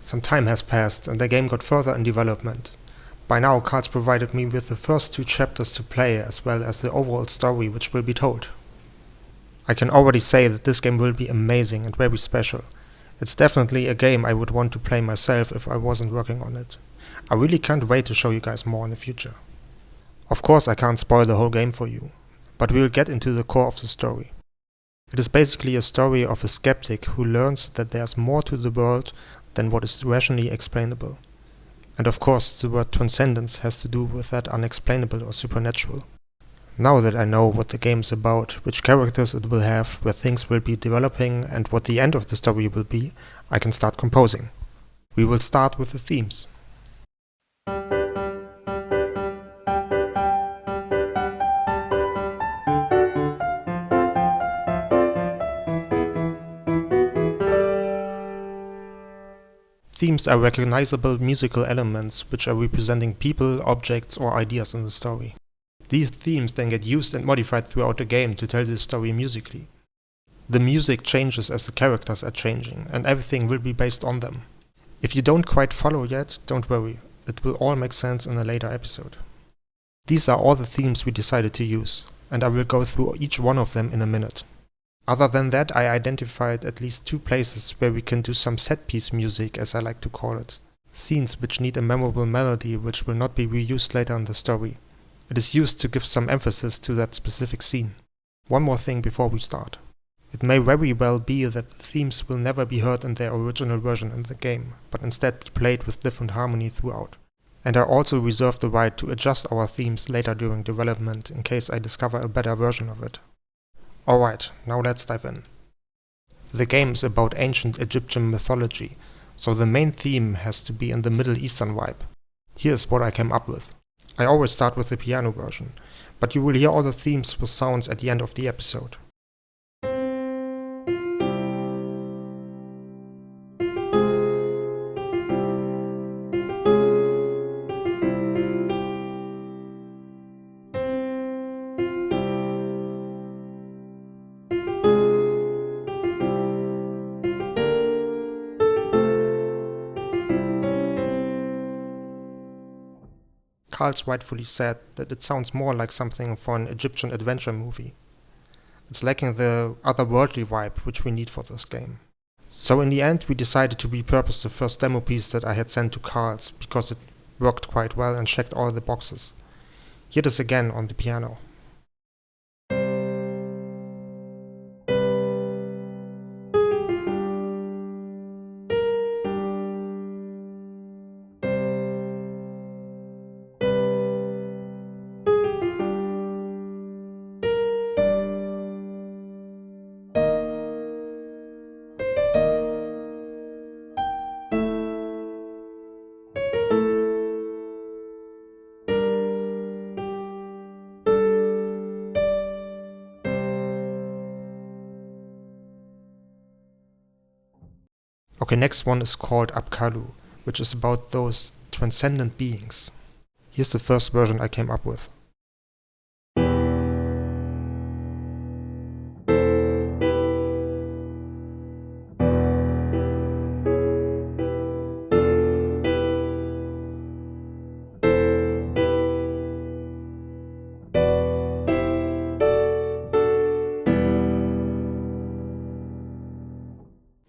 Some time has passed and the game got further in development. By now, Cards provided me with the first 2 chapters to play as well as the overall story which will be told. I can already say that this game will be amazing and very special. It's definitely a game I would want to play myself if I wasn't working on it. I really can't wait to show you guys more in the future. Of course I can't spoil the whole game for you, but we will get into the core of the story. It is basically a story of a skeptic who learns that there's more to the world than what is rationally explainable. And of course the word transcendence has to do with that unexplainable or supernatural. Now that I know what the game is about, which characters it will have, where things will be developing and what the end of the story will be, I can start composing. We will start with the themes. Themes are recognizable musical elements which are representing people, objects or ideas in the story. These themes then get used and modified throughout the game to tell the story musically. The music changes as the characters are changing, and everything will be based on them. If you don't quite follow yet, don't worry, it will all make sense in a later episode. These are all the themes we decided to use, and I will go through each one of them in a minute. Other than that, I identified at least 2 places where we can do some set-piece music, as I like to call it. Scenes which need a memorable melody which will not be reused later in the story. It is used to give some emphasis to that specific scene. One more thing before we start. It may very well be that the themes will never be heard in their original version in the game, but instead be played with different harmony throughout. And I also reserve the right to adjust our themes later during development in case I discover a better version of it. Alright, now let's dive in. The game is about ancient Egyptian mythology, so the main theme has to be in the Middle Eastern vibe. Here's what I came up with. I always start with the piano version, but you will hear all the themes with sounds at the end of the episode. Carls rightfully said that it sounds more like something for an Egyptian adventure movie. It's lacking the otherworldly vibe which we need for this game. So in the end we decided to repurpose the first demo piece that I had sent to Carls because it worked quite well and checked all the boxes. Here it is again on the piano. Okay, next one is called Apkallu, which is about those transcendent beings. Here's the first version I came up with.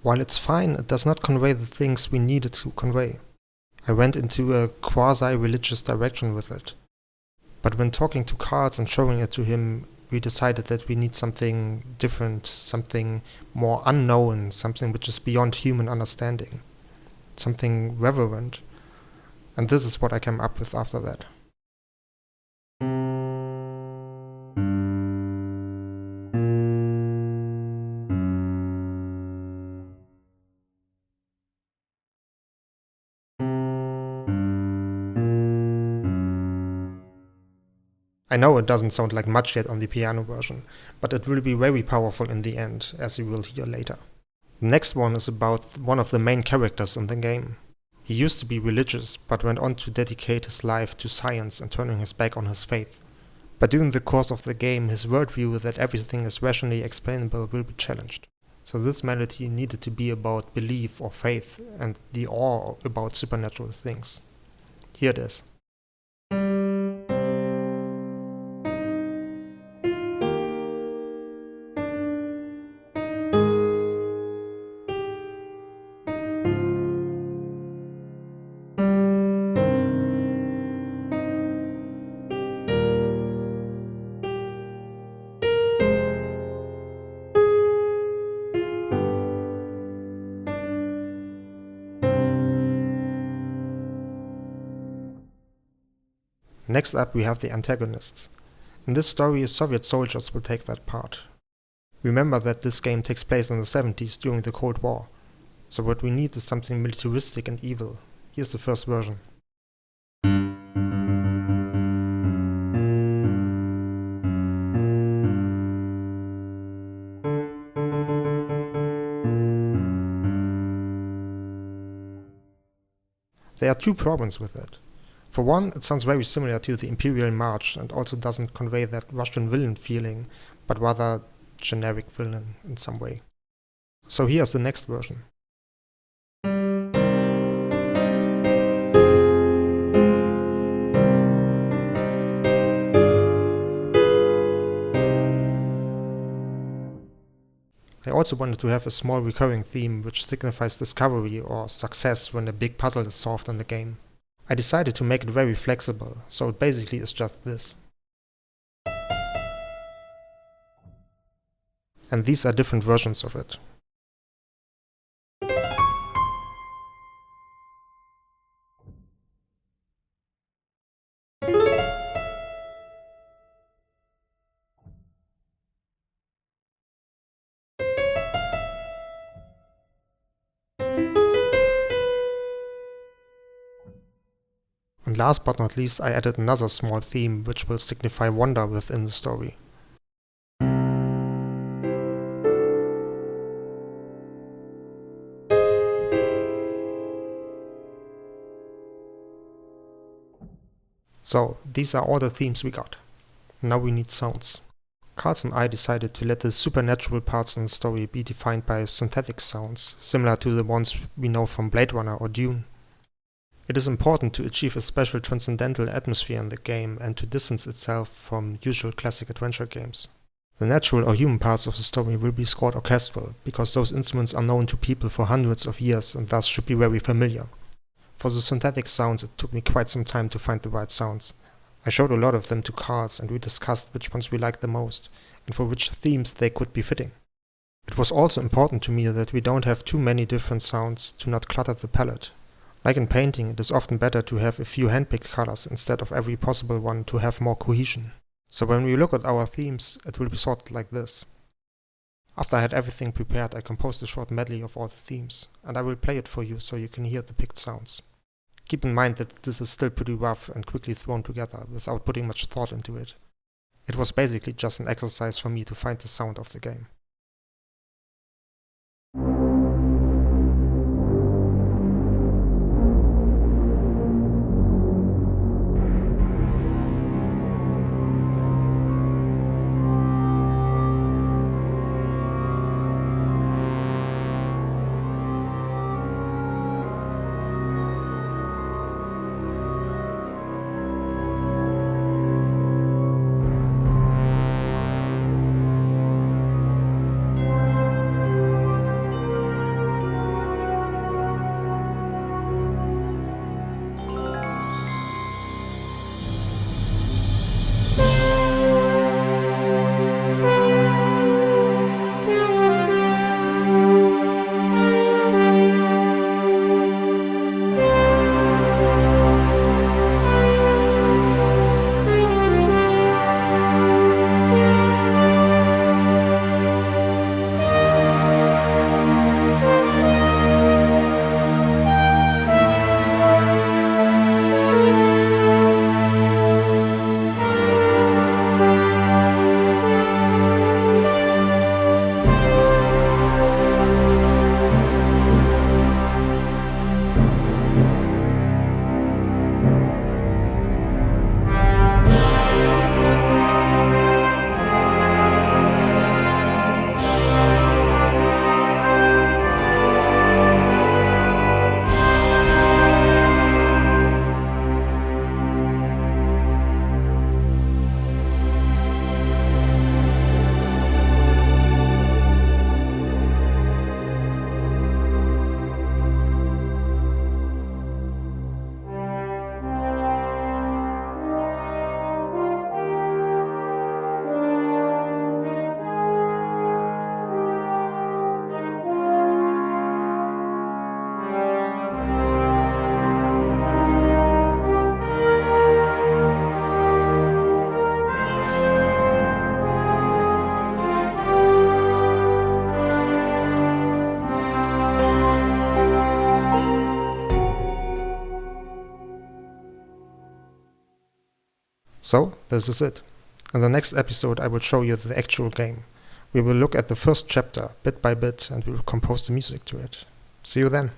While it's fine, it does not convey the things we needed to convey. I went into a quasi-religious direction with it. But when talking to Carls and showing it to him, we decided that we need something different, something more unknown, something which is beyond human understanding, something reverent. And this is what I came up with after that. I know it doesn't sound like much yet on the piano version, but it will be very powerful in the end, as you will hear later. The next one is about one of the main characters in the game. He used to be religious, but went on to dedicate his life to science and turning his back on his faith. But during the course of the game, his worldview that everything is rationally explainable will be challenged. So this melody needed to be about belief or faith and the awe about supernatural things. Here it is. Next up we have the antagonists. In this story, Soviet soldiers will take that part. Remember that this game takes place in the 70s during the Cold War, so what we need is something militaristic and evil. Here's the first version. There are two problems with it. For one, it sounds very similar to the Imperial March and also doesn't convey that Russian villain feeling, but rather generic villain in some way. So here's the next version. I also wanted to have a small recurring theme which signifies discovery or success when a big puzzle is solved in the game. I decided to make it very flexible, so it basically is just this. And these are different versions of it. And last but not least, I added another small theme which will signify wonder within the story. So, these are all the themes we got. Now we need sounds. Carls and I decided to let the supernatural parts in the story be defined by synthetic sounds, similar to the ones we know from Blade Runner or Dune. It is important to achieve a special transcendental atmosphere in the game and to distance itself from usual classic adventure games. The natural or human parts of the story will be scored orchestral, because those instruments are known to people for hundreds of years and thus should be very familiar. For the synthetic sounds, it took me quite some time to find the right sounds. I showed a lot of them to Carls and we discussed which ones we liked the most and for which themes they could be fitting. It was also important to me that we don't have too many different sounds to not clutter the palette. Like in painting, it is often better to have a few handpicked colors instead of every possible one to have more cohesion. So when we look at our themes, it will be sorted like this. After I had everything prepared, I composed a short medley of all the themes, and I will play it for you so you can hear the picked sounds. Keep in mind that this is still pretty rough and quickly thrown together without putting much thought into it. It was basically just an exercise for me to find the sound of the game. So, this is it. In the next episode I will show you the actual game. We will look at the first chapter, bit by bit, and we will compose the music to it. See you then.